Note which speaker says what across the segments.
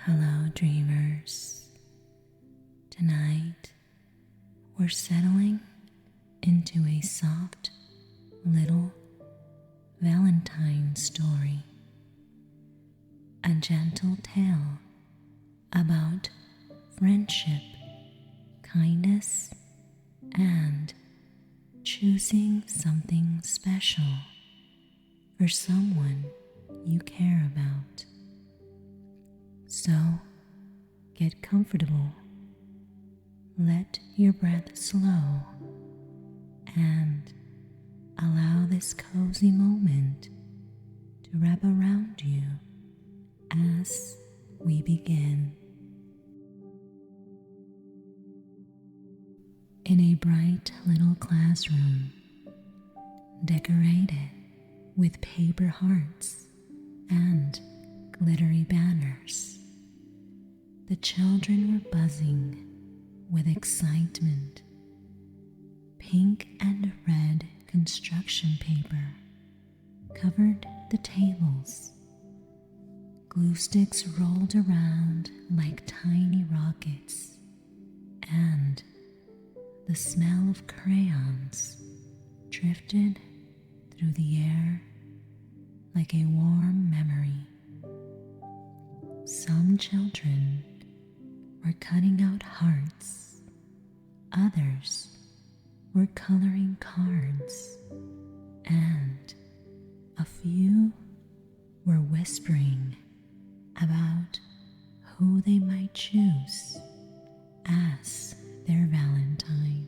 Speaker 1: Hello, dreamers. Tonight, we're settling into a soft little Valentine story, a gentle tale about friendship, kindness, and choosing something special for someone you care about. So, get comfortable, let your breath slow, and allow this cozy moment to wrap around you as we begin. In a bright little classroom, decorated with paper hearts and glittery banners, the children were buzzing with excitement. Pink and red construction paper covered the tables. Glue sticks rolled around like tiny rockets, and the smell of crayons drifted through the air like a warm memory. Some children were cutting out hearts, others were coloring cards, and a few were whispering about who they might choose as their Valentine.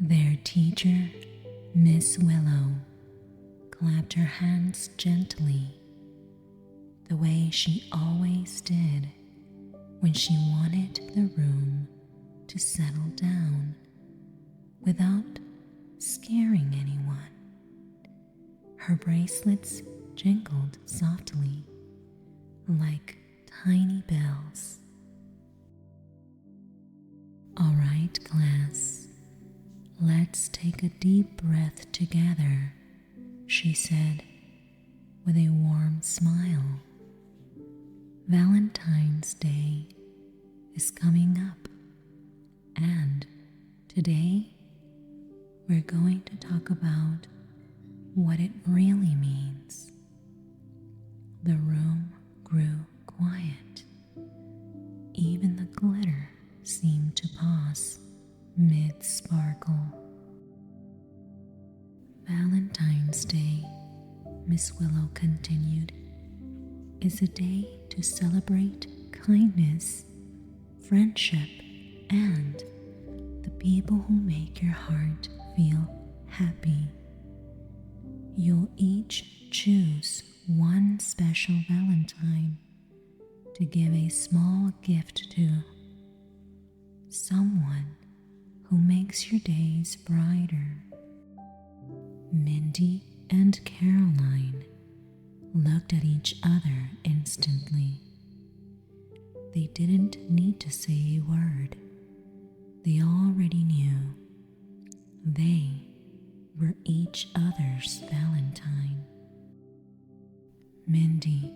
Speaker 1: Their teacher, Miss Willow, clapped her hands gently, the way she always did when she wanted the room to settle down without scaring anyone. Her bracelets jingled softly like tiny bells. "All right, class, let's take a deep breath together," she said with a warm smile. "Valentine's Day is coming up, and today we're going to talk about what it really means." The room grew quiet. Even the glitter seemed to pause mid-sparkle. "Valentine's Day," Miss Willow continued, "is a day to celebrate kindness, friendship, and the people who make your heart feel happy. You'll each choose one special Valentine to give a small gift to, someone who makes your days brighter." Mindy and Caroline looked at each other instantly. They didn't need to say a word. They already knew. They were each other's Valentine. Mindy,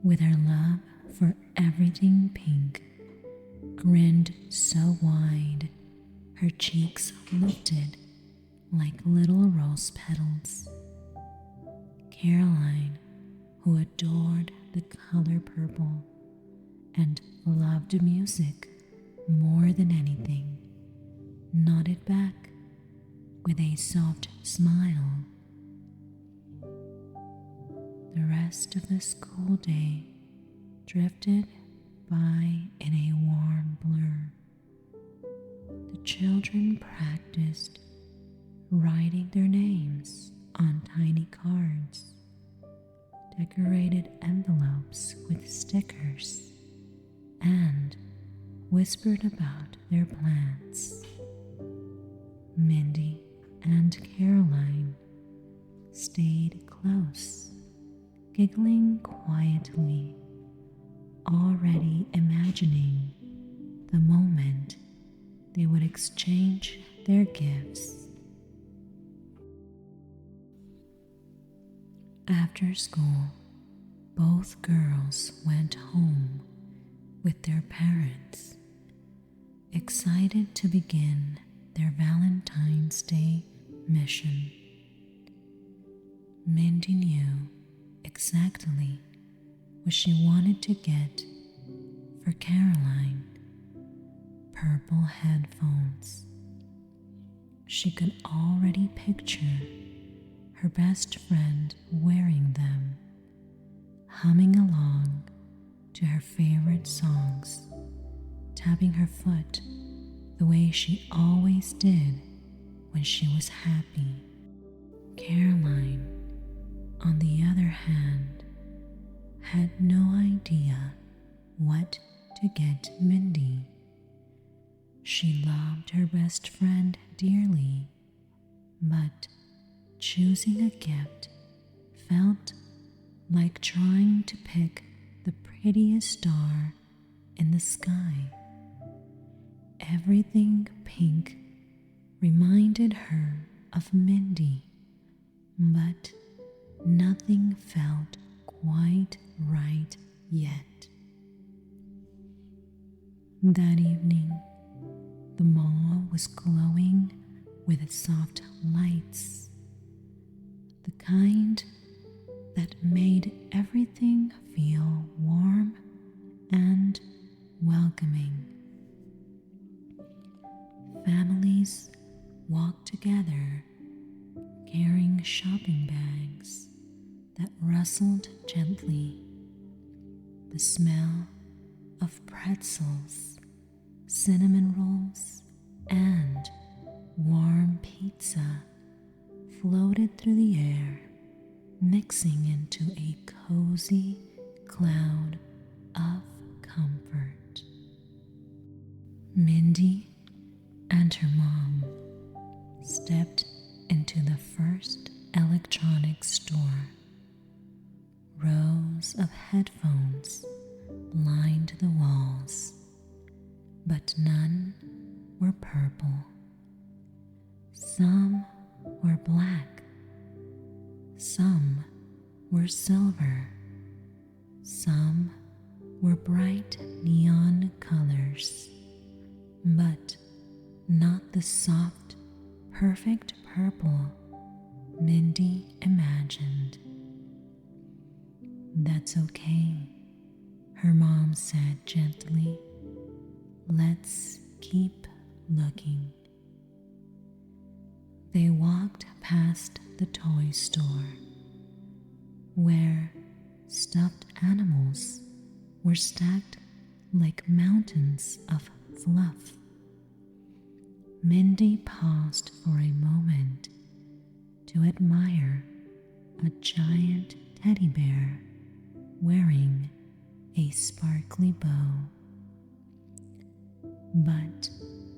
Speaker 1: with her love for everything pink, grinned so wide her cheeks lifted like little rose petals. Caroline, who adored the color purple and loved music more than anything, nodded back with a soft smile. The rest of the school day drifted by in a warm blur. The children practiced writing their names on tiny cards, decorated envelopes with stickers, and whispered about their plans. Mindy and Caroline stayed close, giggling quietly, already imagining the moment they would exchange their gifts. After school, both girls went home with their parents, excited to begin their Valentine's Day mission. Mindy knew exactly what she wanted to get for Caroline: purple headphones. She could already picture her best friend wearing them, humming along to her favorite songs, tapping her foot the way she always did when she was happy. Caroline, on the other hand, had no idea what to get Mindy. She loved her best friend dearly, but choosing a gift felt like trying to pick the prettiest star in the sky. Everything pink reminded her of Mindy, but nothing felt quite right yet. That evening, the mall was glowing with soft lights, the kind that made everything feel warm and welcoming. Families walked together, carrying shopping bags that rustled gently. The smell of pretzels, cinnamon rolls, and warm pizza floated through the air, mixing into a cozy cloud of comfort. Mindy and her mom stepped into the first electronics store. Rows of headphones lined the walls, but none were purple. Some were black, some were silver, some were bright neon colors, but not the soft, perfect purple Mindy imagined. "That's okay," her mom said gently. "Let's keep looking." They walked past the toy store, where stuffed animals were stacked like mountains of fluff. Mindy paused for a moment to admire a giant teddy bear wearing a sparkly bow. But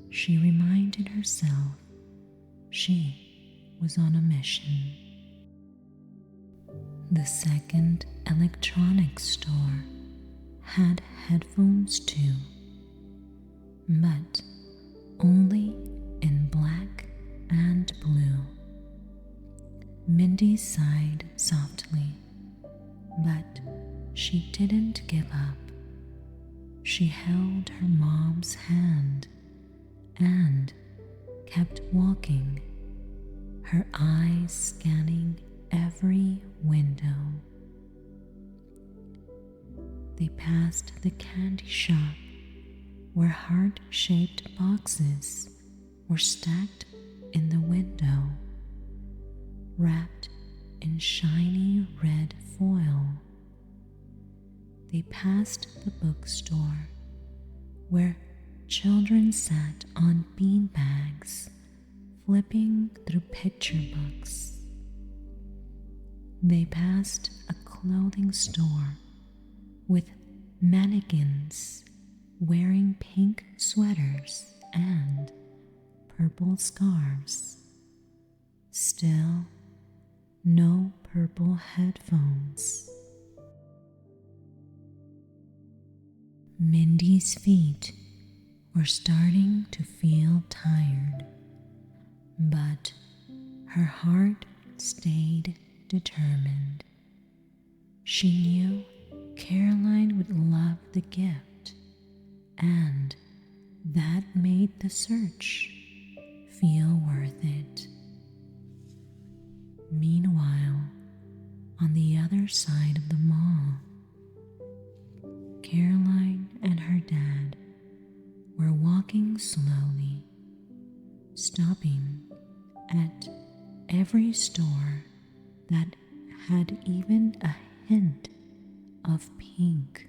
Speaker 1: she reminded herself she was on a mission. The second electronics store had headphones too, but only in black and blue. Mindy sighed softly, but she didn't give up. She held her mom's hand and kept walking, her eyes scanning every window. They passed the candy shop, where heart-shaped boxes were stacked in the window, wrapped in shiny red foil. They passed the bookstore, where children sat on beanbags, flipping through picture books. They passed a clothing store with mannequins wearing pink sweaters and purple scarves. Still, no purple headphones. Mindy's feet were starting to feel tired, but her heart stayed determined. She knew that made the search feel worth it. Meanwhile, on the other side of the mall, Caroline and her dad were walking slowly, stopping at every store that had even a hint of pink.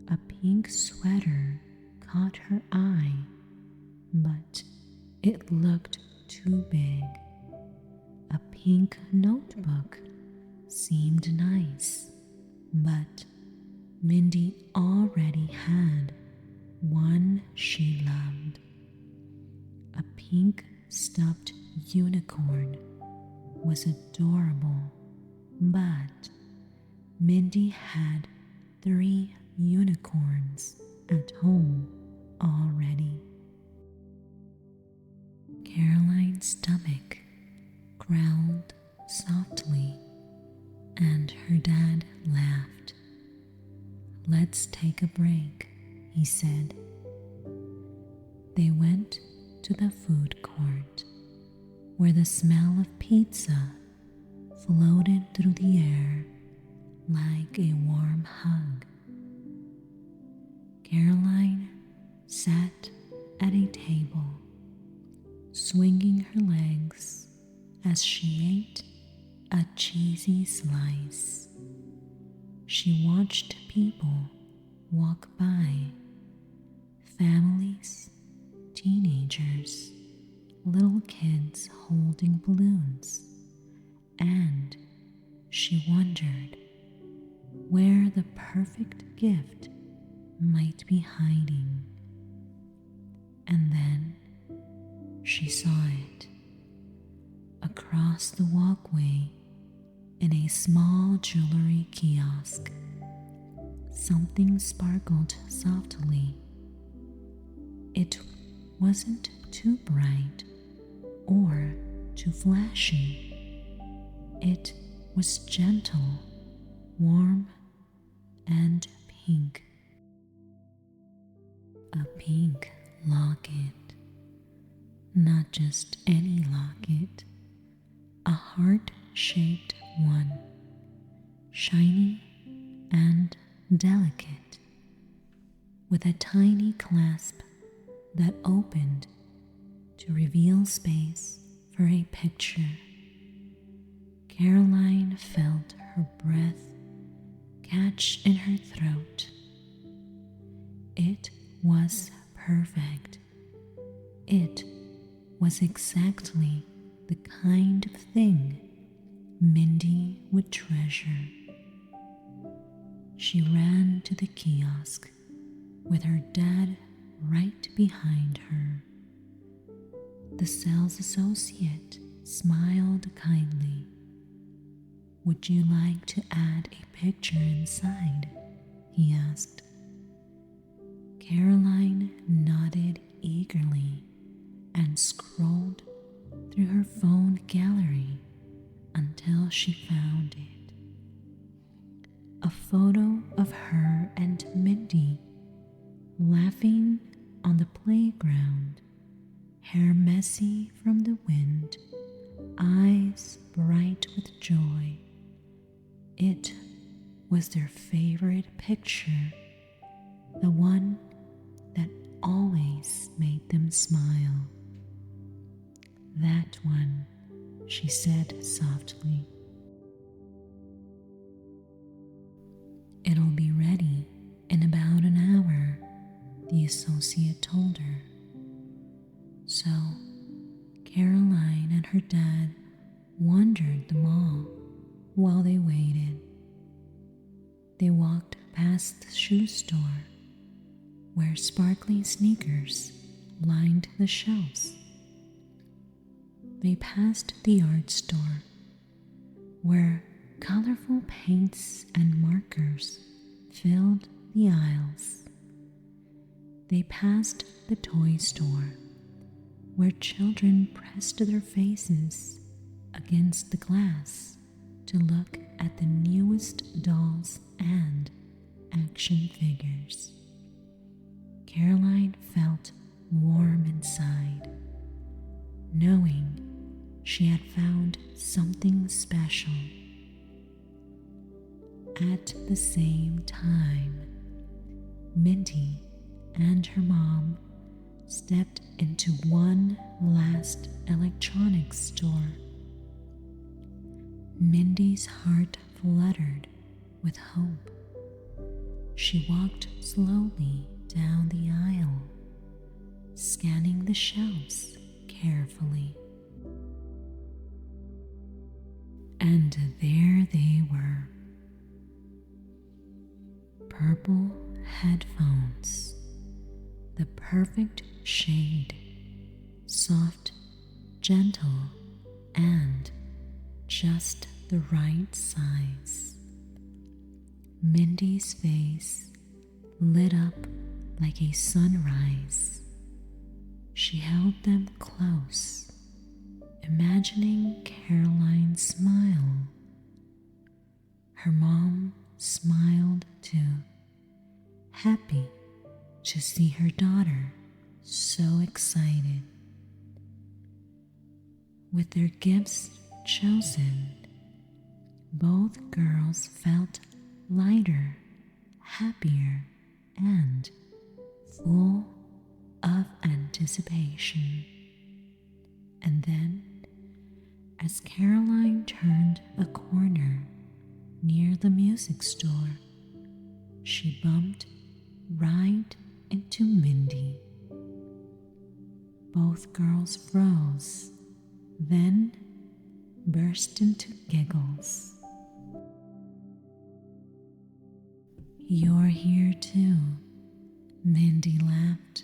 Speaker 1: A pink sweater caught her eye, but it looked too big. A pink notebook seemed nice, but Mindy already had one she loved. A pink stuffed unicorn was adorable, but Mindy had 3 unicorns at home already. Caroline's stomach growled softly, and her dad laughed. "Let's take a break," he said. They went to the food court, where the smell of pizza floated through the air like a warm hug. Caroline sat at a table, swinging her legs as she ate a cheesy slice. She watched people walk by, families, teenagers, little kids holding balloons, and she wondered where the perfect gift might be hiding. And then she saw it. Across the walkway in a small jewelry kiosk, something sparkled softly. It wasn't too bright or too flashy. It was gentle, warm, and pink. A pink locket. Not just any locket, a heart-shaped one, shiny and delicate, with a tiny clasp that opened to reveal space for a picture. Caroline felt her breath catch in her throat. It was perfect. It was exactly the kind of thing Mindy would treasure. She ran to the kiosk with her dad right behind her. The sales associate smiled kindly. "Would you like to add a picture inside?" he asked. Caroline nodded eagerly and scrolled through her phone gallery until she found it. A photo of her and Mindy laughing on the playground, hair messy from the wind, eyes bright with joy. It was their favorite picture, the one that always made them smile. "That one," she said softly. "It'll be ready in about an hour," the associate told her. So Caroline and her dad wandered the mall while they waited. They walked past the shoe store, where sparkling sneakers lined the shelves. They passed the art store, where colorful paints and markers filled the aisles. They passed the toy store, where children pressed their faces against the glass to look at the newest dolls and action figures. Caroline felt warm inside, knowing she had found something special. At the same time, Mindy and her mom stepped into one last electronics store. Mindy's heart fluttered with hope. She walked slowly down the aisle, scanning the shelves carefully. And there they were. Purple headphones, the perfect shade, soft, gentle, and just the right size. Mindy's face lit up like a sunrise. She held them close, imagining Caroline's smile. Her mom smiled too, happy to see her daughter so excited. With their gifts chosen, both girls felt lighter, happier, and full of anticipation. And then, as Caroline turned a corner near the music store, she bumped right into Mindy. Both girls froze, then burst into giggles. "You're here too," Mindy laughed.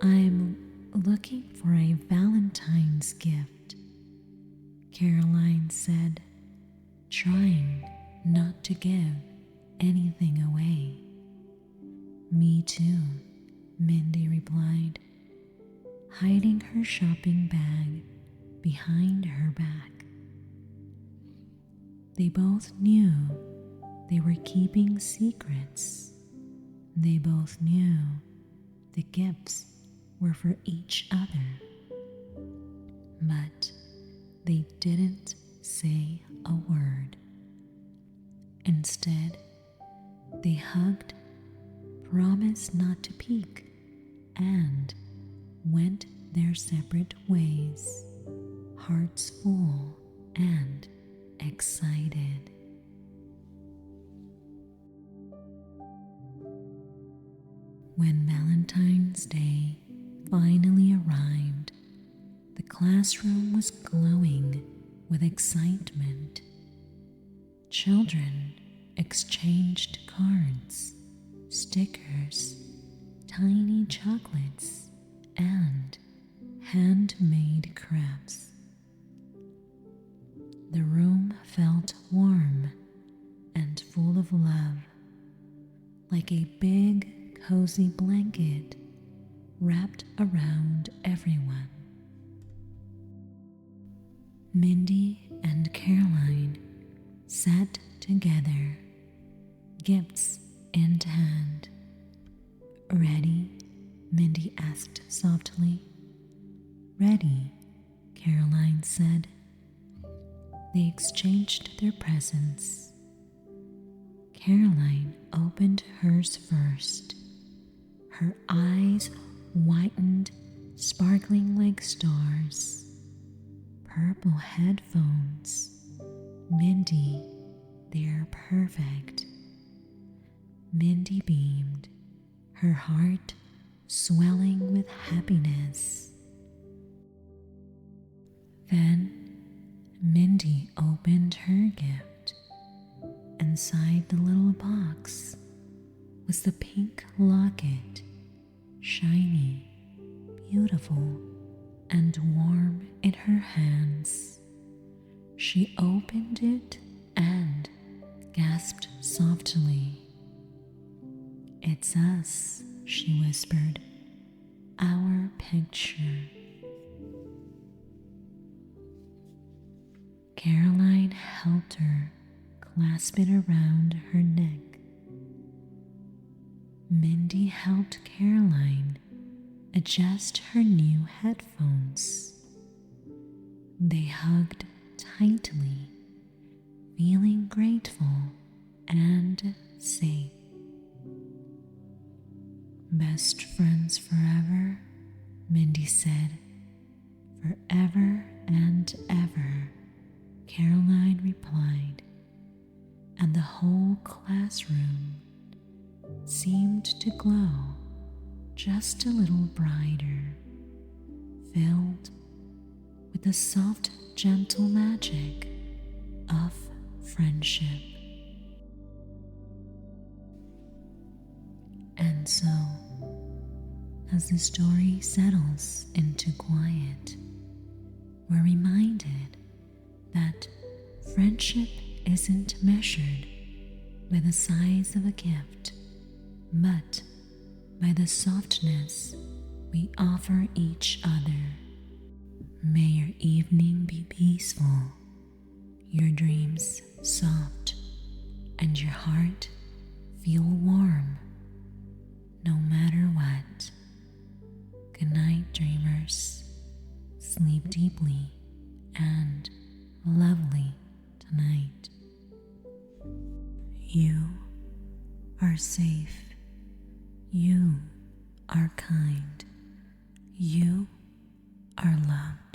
Speaker 1: "I'm looking for a Valentine's gift," Caroline said, trying not to give anything away. "Me too," Mindy replied, hiding her shopping bag behind her back. They both knew they were keeping secrets. They both knew the gifts were for each other, but they didn't say a word. Instead, they hugged, promised not to peek, and went their separate ways, hearts full and excited. When Valentine's Day finally arrived, the classroom was glowing with excitement. Children exchanged cards, stickers, tiny chocolates, and handmade crafts. The room felt warm and full of love, like a big, cozy blanket wrapped around everyone. Mindy and Caroline sat together, gifts in hand. "Ready?" Mindy asked softly. "Ready," Caroline said. They exchanged their presents. Caroline opened hers first. Her eyes whitened, sparkling like stars. Purple headphones. Mindy, they're perfect. Mindy beamed, her heart swelling with happiness. Then Mindy opened her gift. Inside the little box was the pink locket, shiny, beautiful, and warm in her hands. She opened it and gasped softly. "It's us," she whispered. "Our picture." Caroline helped her clasp it around her neck. Mindy helped Caroline adjust her new headphones. They hugged tightly, feeling grateful and safe. Best friends forever, Mindy said. Forever and ever, Caroline replied, and the whole classroom seemed to glow just a little brighter, filled with the soft, gentle magic of friendship. And so, as the story settles into quiet, we're reminded that friendship isn't measured by the size of a gift, but by the softness we offer each other. May your evening be peaceful, your dreams soft, and your heart feel warm, no matter what. Good night, dreamers. Sleep deeply and lovely tonight. You are safe. You are kind. You are loved.